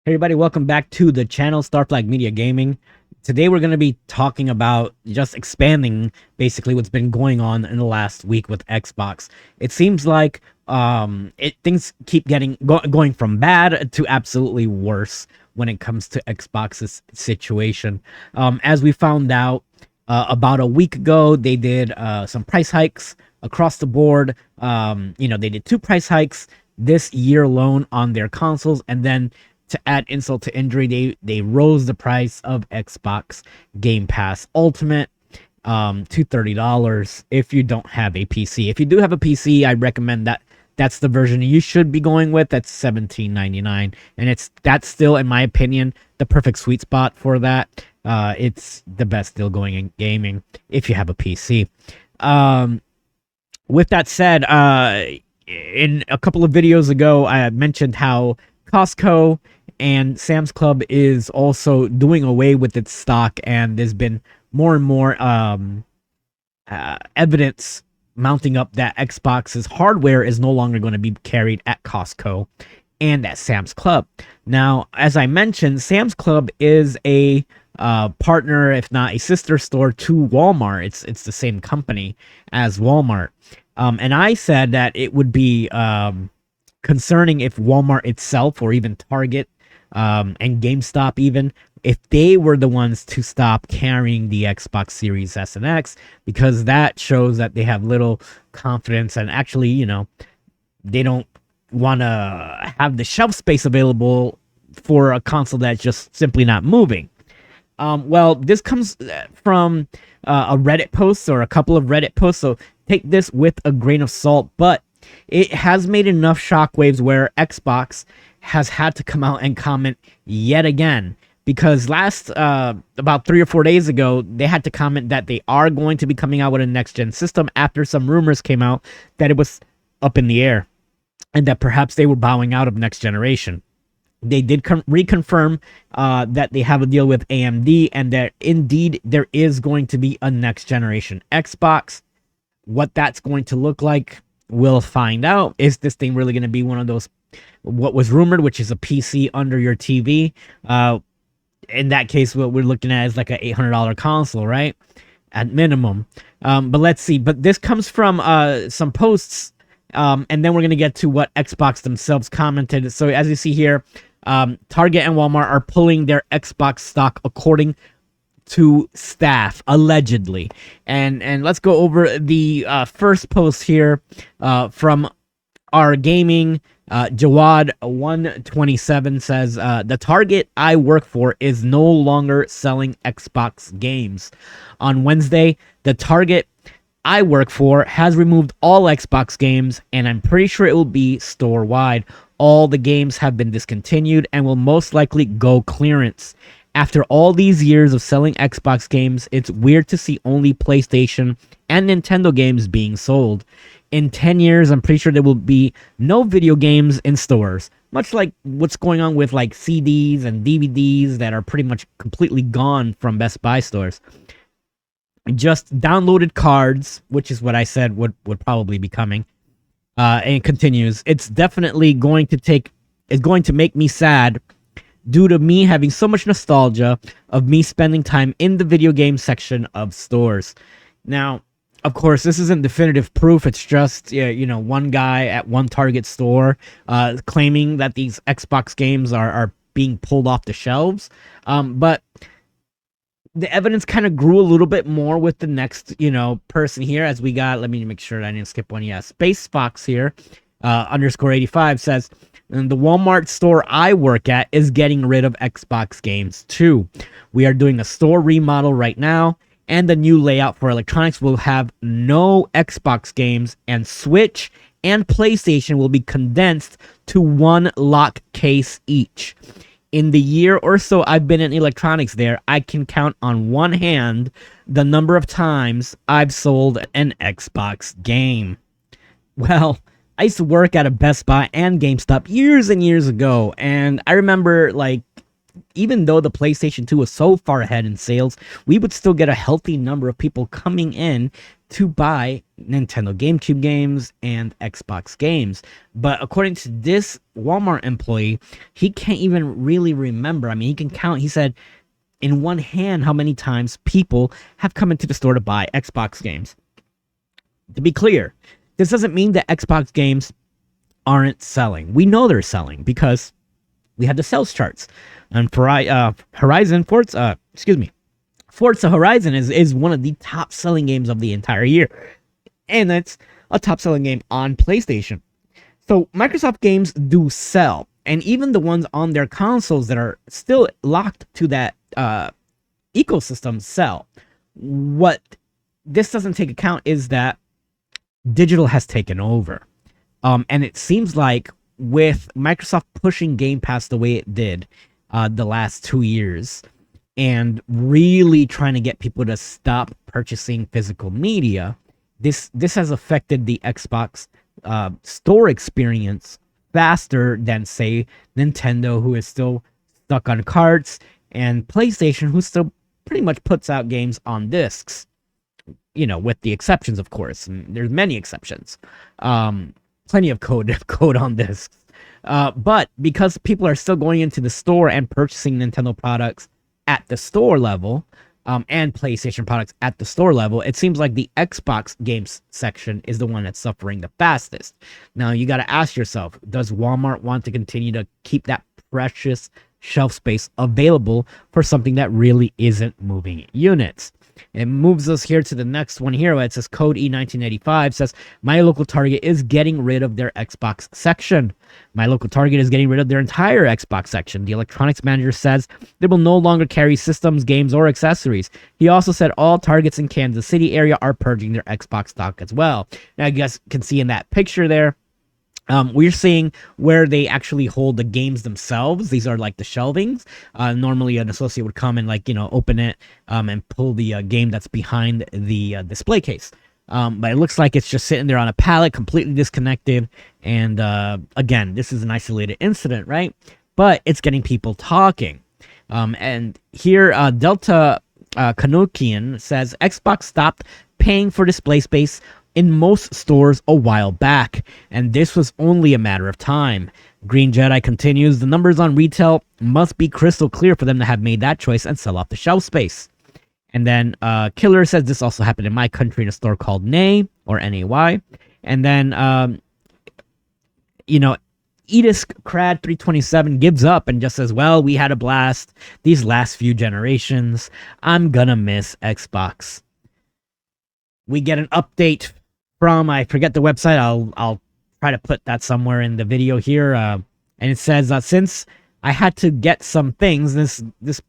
Hey everybody, welcome back to the channel Starflag Media Gaming. Today we're going to be talking about just expanding basically what's been going on in the last week with Xbox. It seems like things keep going from bad to absolutely worse when it comes to Xbox's situation. As we found out about a week ago, they did some price hikes across the board. They did two price hikes this year alone on their consoles, and then to add insult to injury, they rose the price of Xbox Game Pass Ultimate to $30 if you don't have a PC. If you do have a PC, I recommend that's the version you should be going with. That's $17.99, and that's still, in my opinion, the perfect sweet spot for that. It's the best deal going in gaming if you have a PC. With that said, in a couple of videos ago, I mentioned how Costco and Sam's Club is also doing away with its stock, and there's been more and more evidence mounting up that Xbox's hardware is no longer going to be carried at Costco and at Sam's Club. Now, as I mentioned, Sam's Club is a partner, if not a sister store, to Walmart. It's the same company as Walmart, and I said that it would be concerning if Walmart itself, or even Target, and GameStop, even if they were the ones to stop carrying the Xbox Series S and X, because that shows that they have little confidence, and actually, they don't want to have the shelf space available for a console that's just simply not moving. Well, this comes from a Reddit post, or a couple of Reddit posts, so take this with a grain of salt, but it has made enough shockwaves where Xbox has had to come out and comment yet again, because about 3 or 4 days ago, they had to comment that they are going to be coming out with a next gen system after some rumors came out that it was up in the air and that perhaps they were bowing out of next generation. They did reconfirm that they have a deal with AMD, and that indeed there is going to be a next generation Xbox. What that's going to look like, we'll find out. Is this thing really going to be one of those, what was rumored, which is a PC under your TV? In that case, what we're looking at is like an $800 console, right? At minimum. But let's see. But this comes from some posts, and then we're going to get to what Xbox themselves commented. So as you see here, Target and Walmart are pulling their Xbox stock according to staff, allegedly. And let's go over the first post here from our gaming. Jawad 127 says, the Target I work for is no longer selling Xbox games. On Wednesday, the Target I work for has removed all Xbox games, and I'm pretty sure it will be store-wide. All the games have been discontinued and will most likely go clearance. After all these years of selling Xbox games, it's weird to see only PlayStation and Nintendo games being sold. In 10 years, I'm pretty sure there will be no video games in stores. Much like what's going on with like CDs and DVDs that are pretty much completely gone from Best Buy stores. Just downloaded cards, which is what I said would probably be coming. And it continues. It's definitely going to make me sad due to me having so much nostalgia of me spending time in the video game section of stores. Now, of course, this isn't definitive proof. It's just, one guy at one Target store claiming that these Xbox games are being pulled off the shelves. But the evidence kind of grew a little bit more with the next, person here, as we got, let me make sure I didn't skip one. Yeah, Space Fox here, underscore 85 says, and the Walmart store I work at is getting rid of Xbox games too. We are doing a store remodel right now, and the new layout for electronics will have no Xbox games, and Switch and PlayStation will be condensed to one lock case each. In the year or so I've been in electronics there, I can count on one hand the number of times I've sold an Xbox game. Well, I used to work at a Best Buy and GameStop years and years ago, and I remember, like, even though the PlayStation 2 was so far ahead in sales, we would still get a healthy number of people coming in to buy Nintendo GameCube games and Xbox games. But according to this Walmart employee, he can't even really remember. I mean, he can count, he said, in one hand how many times people have come into the store to buy Xbox games. To be clear, this doesn't mean that Xbox games aren't selling. We know they're selling because we have the sales charts. And for Forza Horizon is one of the top selling games of the entire year. And that's a top selling game on PlayStation. So Microsoft games do sell. And even the ones on their consoles that are still locked to that ecosystem sell. What this doesn't take account is that digital has taken over. And it seems like with Microsoft pushing Game Pass the way it did the last 2 years and really trying to get people to stop purchasing physical media, this has affected the Xbox store experience faster than, say, Nintendo, who is still stuck on carts, and PlayStation, who still pretty much puts out games on discs. You know, with the exceptions, of course, and there's many exceptions. Plenty of code on discs. But because people are still going into the store and purchasing Nintendo products at the store level, and PlayStation products at the store level, it seems like the Xbox games section is the one that's suffering the fastest. Now, you got to ask yourself, does Walmart want to continue to keep that precious shelf space available for something that really isn't moving units? It moves us here to the next one here. It says Code E1985 says, my local Target is getting rid of their Xbox section. My local Target is getting rid of their entire Xbox section. The electronics manager says they will no longer carry systems, games, or accessories. He also said all Targets in Kansas City area are purging their Xbox stock as well. Now, you guys can see in that picture there, we're seeing where they actually hold the games themselves. These are like the shelvings. Normally an associate would come and, like, you know, open it and pull the game that's behind the display case. But it looks like it's just sitting there on a pallet, completely disconnected. And again, this is an isolated incident, right? But it's getting people talking. And here, Delta Kanukian says, Xbox stopped paying for display space in most stores a while back, and this was only a matter of time. Green Jedi continues, the numbers on retail must be crystal clear for them to have made that choice and sell off the shelf space. And then Killer says, this also happened in my country in a store called Nay, or Nay. And then, you know, Edis Crad 327 gives up and just says, well, we had a blast these last few generations. I'm gonna miss Xbox. We get an update from, I forget the website. I'll try to put that somewhere in the video here. And it says, since I had to get some things, this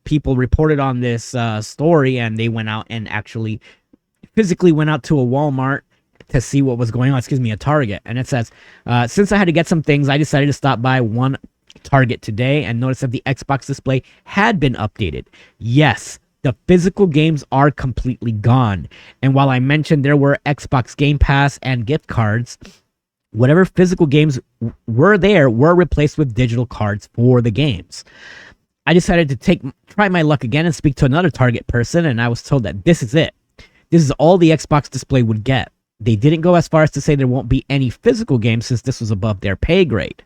people reported on this story, and they went out and actually physically went out to a Walmart to see what was going on. A Target. And it says, since I had to get some things, I decided to stop by one Target today and noticed that the Xbox display had been updated. Yes, the physical games are completely gone. And while I mentioned there were Xbox Game Pass and gift cards, whatever physical games were there were replaced with digital cards for the games. I decided to try my luck again and speak to another Target person, and I was told that this is it. This is all the Xbox display would get. They didn't go as far as to say there won't be any physical games since this was above their pay grade.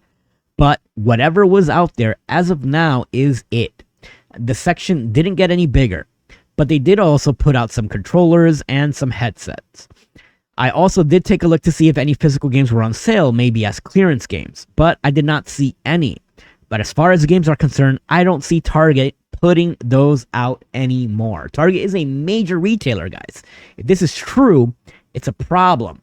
But whatever was out there as of now is it. The section didn't get any bigger, but they did also put out some controllers and some headsets. I also did take a look to see if any physical games were on sale, maybe as clearance games, but I did not see any. But as far as the games are concerned, I don't see Target putting those out anymore. Target is a major retailer, guys. If this is true, it's a problem.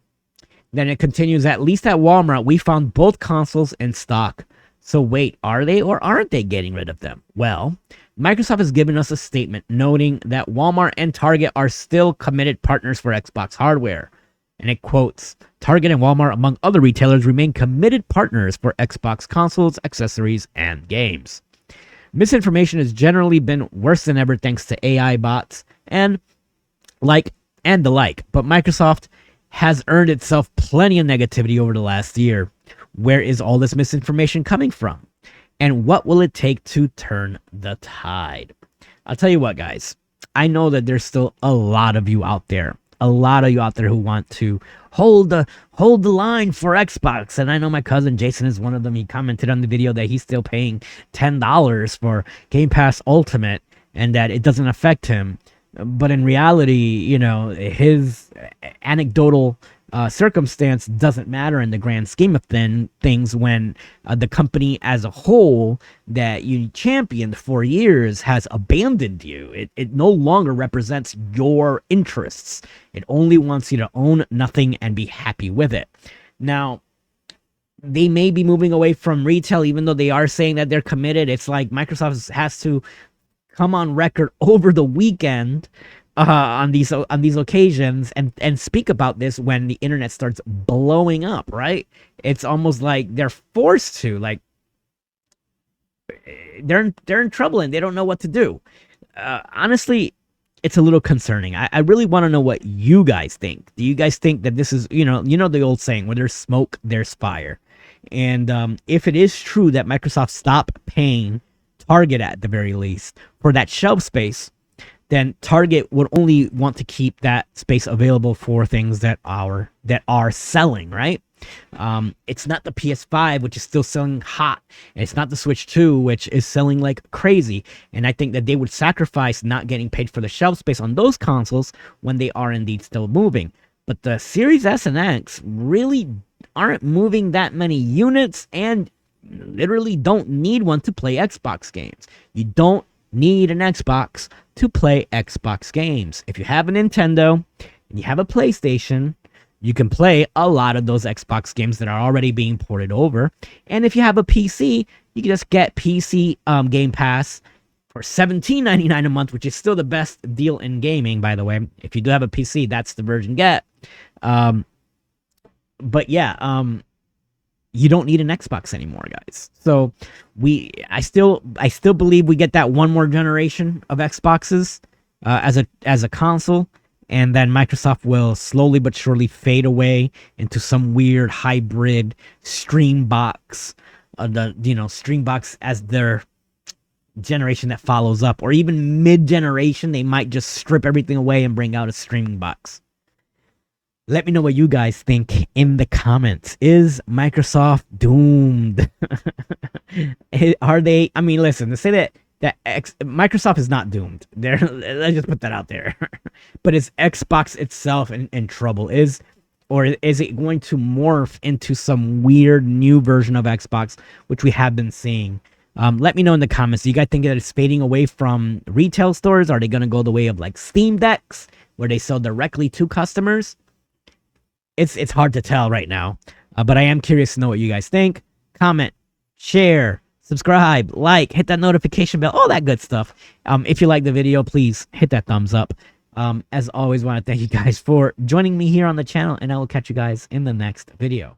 Then it continues, at least at Walmart, we found both consoles in stock. So wait, are they or aren't they getting rid of them? Well, Microsoft has given us a statement noting that Walmart and Target are still committed partners for Xbox hardware. And it quotes, Target and Walmart, among other retailers, remain committed partners for Xbox consoles, accessories, and games. Misinformation has generally been worse than ever thanks to AI bots and the like, but Microsoft has earned itself plenty of negativity over the last year. Where is all this misinformation coming from? And what will it take to turn the tide? I'll tell you what, guys. I know that there's still a lot of you out there. A lot of you out there who want to hold the line for Xbox. And I know my cousin Jason is one of them. He commented on the video that he's still paying $10 for Game Pass Ultimate and that it doesn't affect him. But in reality, you know, his anecdotal circumstance doesn't matter in the grand scheme of things when the company as a whole that you championed for years has abandoned you. It no longer represents your interests. It only wants you to own nothing and be happy with it. Now, they may be moving away from retail, even though they are saying that they're committed. It's like Microsoft has to come on record over the weekend on these occasions and speak about this when the internet starts blowing up, right? It's almost like they're forced to, like, they're in trouble and they don't know what to do. Honestly, it's a little concerning. I really want to know what you guys think. Do you guys think that this is, you know the old saying, where there's smoke, there's fire? And if it is true that Microsoft stopped paying Target at the very least for that shelf space, then Target would only want to keep that space available for things that are selling, right? It's not the PS5, which is still selling hot, and it's not the Switch 2, which is selling like crazy. And I think that they would sacrifice not getting paid for the shelf space on those consoles when they are indeed still moving. But the Series S and X really aren't moving that many units and literally don't need one to play Xbox games. You don't need an Xbox to play Xbox games. If you have a Nintendo and you have a PlayStation, you can play a lot of those Xbox games that are already being ported over. And if you have a PC, you can just get PC Game Pass for $17.99 a month, which is still the best deal in gaming, by the way. If you do have a PC, that's the version get. But yeah, you don't need an Xbox anymore, guys. So I still believe we get that one more generation of Xboxes as a console, and then Microsoft will slowly but surely fade away into some weird hybrid Streambox, Streambox as their generation that follows up, or even mid-generation, they might just strip everything away and bring out a streaming box. Let me know what you guys think in the comments. Is Microsoft doomed? Are they? I mean, listen, to say that Microsoft is not doomed. Let's just put that out there. But is Xbox itself in trouble? Or is it going to morph into some weird new version of Xbox, which we have been seeing? Let me know in the comments. Do you guys think that it's fading away from retail stores? Are they going to go the way of like Steam Decks, where they sell directly to customers? It's hard to tell right now, but I am curious to know what you guys think. Comment, share, subscribe, like, hit that notification bell, all that good stuff. If you like the video, please hit that thumbs up. As always, want to thank you guys for joining me here on the channel, and I will catch you guys in the next video.